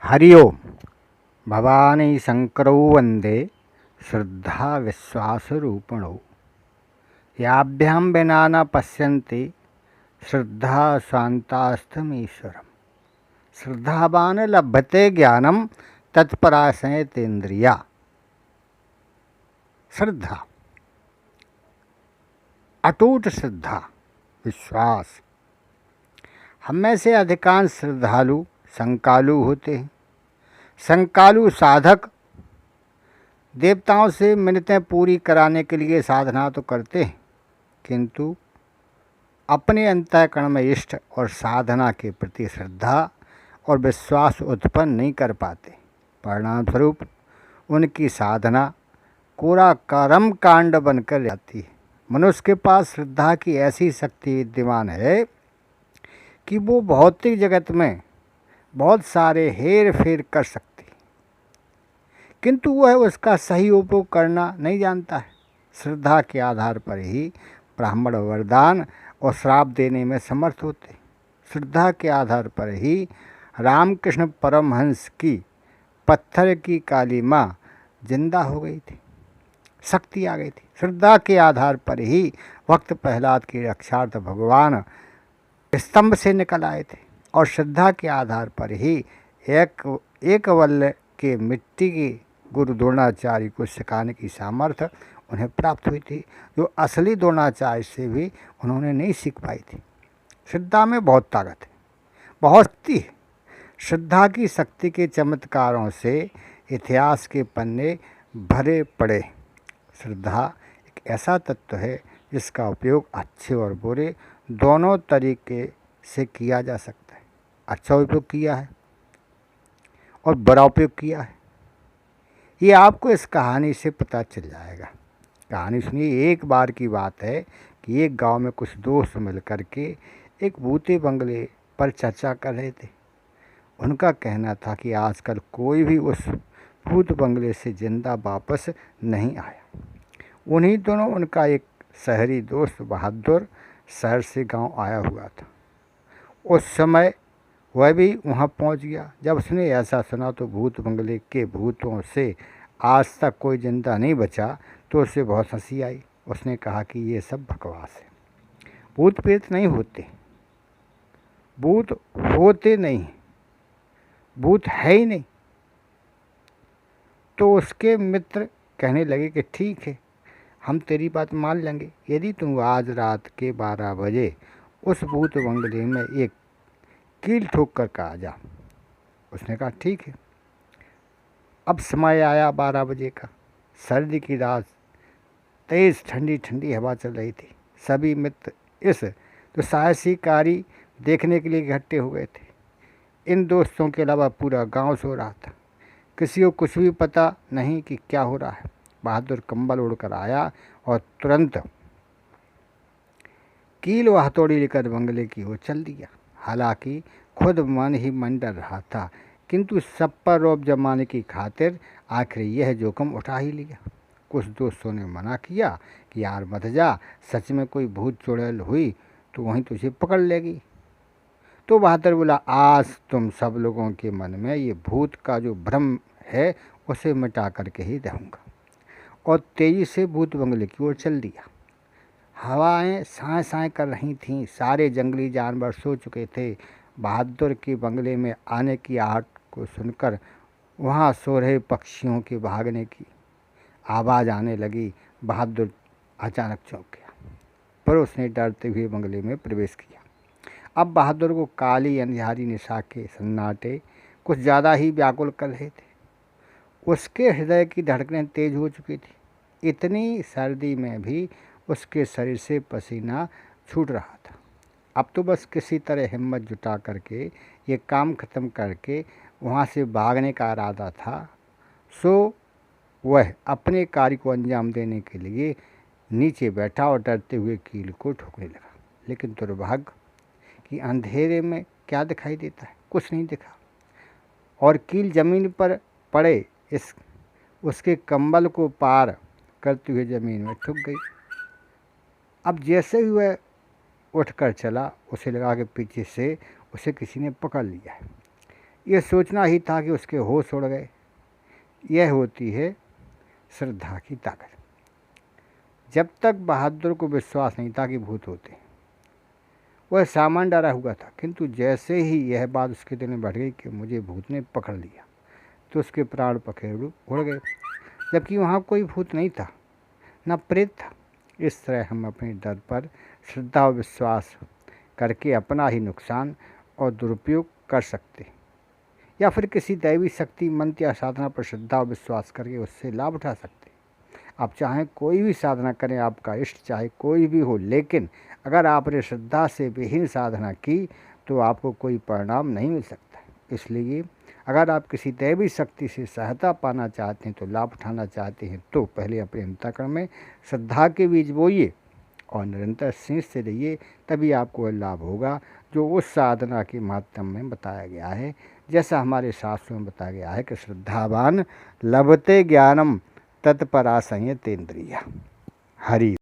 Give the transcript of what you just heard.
हरि ओम। भवानी शंकरौ वंदे श्रद्धाविश्वासरूपिणौ। याभ्यां विना न पश्यन्ति श्रद्धा शान्तास्तमीश्वरम्। श्रद्धावान लभते ज्ञानम तत्पराशयतेन्द्रिया। श्रद्धा, अटूट श्रद्धा, विश्वास। हम में से अधिकांश श्रद्धालु संकालु होते हैं। संकालु साधक देवताओं से मिन्नतें पूरी कराने के लिए साधना तो करते हैं, किंतु अपने अंतःकरण में इष्ट और साधना के प्रति श्रद्धा और विश्वास उत्पन्न नहीं कर पाते। परिणाम स्वरूप उनकी साधना कोरा कर्म कांड बनकर जाती है। मनुष्य के पास श्रद्धा की ऐसी शक्ति विद्यमान है कि वो भौतिक जगत में बहुत सारे हेर फेर कर सकती, किंतु वह उसका सही उपयोग करना नहीं जानता है। श्रद्धा के आधार पर ही ब्राह्मण वरदान और श्राप देने में समर्थ होते। श्रद्धा के आधार पर ही रामकृष्ण परमहंस की पत्थर की काली माँ जिंदा हो गई थी, शक्ति आ गई थी। श्रद्धा के आधार पर ही भक्त प्रहलाद की रक्षार्थ भगवान स्तंभ से निकल आए थे, और श्रद्धा के आधार पर ही एकवल्य के मिट्टी के गुरु द्रोणाचार्य को सिखाने की सामर्थ्य उन्हें प्राप्त हुई थी, जो असली द्रोणाचार्य से भी उन्होंने नहीं सीख पाई थी। श्रद्धा में बहुत ताकत है, बहुत शक्ति है। श्रद्धा की शक्ति के चमत्कारों से इतिहास के पन्ने भरे पड़े। श्रद्धा एक ऐसा तत्व है जिसका उपयोग अच्छे और बुरे दोनों तरीके से किया जा सकता है। अच्छा उपयोग किया है और बुरा उपयोग किया है, ये आपको इस कहानी से पता चल जाएगा। कहानी सुनिए। एक बार की बात है कि एक गांव में कुछ दोस्त मिलकर के एक भूते बंगले पर चर्चा कर रहे थे। उनका कहना था कि आजकल कोई भी उस भूत बंगले से जिंदा वापस नहीं आया। उन्हीं दोनों उनका एक शहरी दोस्त बहादुर शहर से गांव आया हुआ था। उस समय वह भी वहां पहुंच गया। जब उसने ऐसा सुना तो भूत बंगले के भूतों से आज तक कोई जिंदा नहीं बचा, तो उसे बहुत हंसी आई। उसने कहा कि ये सब बकवास है, भूत प्रेत नहीं होते, भूत होते नहीं, भूत है ही नहीं। तो उसके मित्र कहने लगे कि ठीक है, हम तेरी बात मान लेंगे, यदि तुम आज रात के 12 बजे उस भूत बंगले में एक कील ठोक कर आ जा। उसने कहा ठीक है। अब समय आया 12 बजे का। सर्दी की रात, तेज़ ठंडी ठंडी हवा चल रही थी। सभी मित्र इस दुस्साहसिकारी देखने के लिए इकट्ठे हो गए थे। इन दोस्तों के अलावा पूरा गांव सो रहा था। किसी को कुछ भी पता नहीं कि क्या हो रहा है। बहादुर कंबल उड़कर आया और तुरंत कील व हथौड़ी लेकर बंगले की ओर चल दिया। हालांकि खुद मन ही मन डर रहा था, किंतु सब पर रौब जमाने की खातिर आखिर यह जोखिम उठा ही लिया। कुछ दोस्तों ने मना किया कि यार मत जा, सच में कोई भूत चुड़ैल हुई तो वहीं तुझे पकड़ लेगी। तो बहादुर बोला, आज तुम सब लोगों के मन में ये भूत का जो भ्रम है उसे मिटा करके ही रहूँगा। और तेजी से भूत बंगले की ओर चल दिया। हवाएं साए साए कर रही थीं। सारे जंगली जानवर सो चुके थे। बहादुर के बंगले में आने की आहट को सुनकर वहाँ सो रहे पक्षियों के भागने की आवाज़ आने लगी। बहादुर अचानक चौंक गया, पर उसने डरते हुए बंगले में प्रवेश किया। अब बहादुर को काली अंधियारी निशा के सन्नाटे कुछ ज़्यादा ही व्याकुल कर रहे थे। उसके हृदय की धड़कनें तेज हो चुकी थी। इतनी सर्दी में भी उसके शरीर से पसीना छूट रहा था। अब तो बस किसी तरह हिम्मत जुटा करके ये काम ख़त्म करके वहाँ से भागने का इरादा था। सो वह अपने कार्य को अंजाम देने के लिए नीचे बैठा और डरते हुए कील को ठोकने लगा। लेकिन दुर्भाग्य कि अंधेरे में क्या दिखाई देता है, कुछ नहीं दिखा, और कील ज़मीन पर पड़े उसके कंबल को पार करते हुए ज़मीन में ठुक गई। अब जैसे ही वह उठकर चला, उसे लगा कि पीछे से उसे किसी ने पकड़ लिया है। ये सोचना ही था कि उसके होश उड़ गए। यह होती है श्रद्धा की ताकत। जब तक बहादुर को विश्वास नहीं था कि भूत होते, वह सामान्य डरा हुआ था, किंतु जैसे ही यह बात उसके दिल में बढ़ गई कि मुझे भूत ने पकड़ लिया, तो उसके प्राण पखेरु उड़ गए, जबकि वहाँ कोई भूत नहीं था, न प्रेत था। इस तरह हम अपने डर पर श्रद्धा और विश्वास करके अपना ही नुकसान और दुरुपयोग कर सकते, या फिर किसी दैवी शक्ति, मंत्र या साधना पर श्रद्धा और विश्वास करके उससे लाभ उठा सकते। आप चाहें कोई भी साधना करें, आपका इष्ट चाहे कोई भी हो, लेकिन अगर आपने श्रद्धा से विहीन साधना की तो आपको कोई परिणाम नहीं मिल सकता। इसलिए अगर आप किसी दैवी शक्ति से सहायता पाना चाहते हैं, तो लाभ उठाना चाहते हैं, तो पहले अपने अंतःकरण में श्रद्धा के बीज बोइए और निरंतर सींचते रहिए, तभी आपको वह लाभ होगा जो उस साधना के माध्यम में बताया गया है। जैसा हमारे शास्त्रों में बताया गया है कि श्रद्धावान लभते ज्ञानम तत्परा संयतेन्द्रिया। हरि।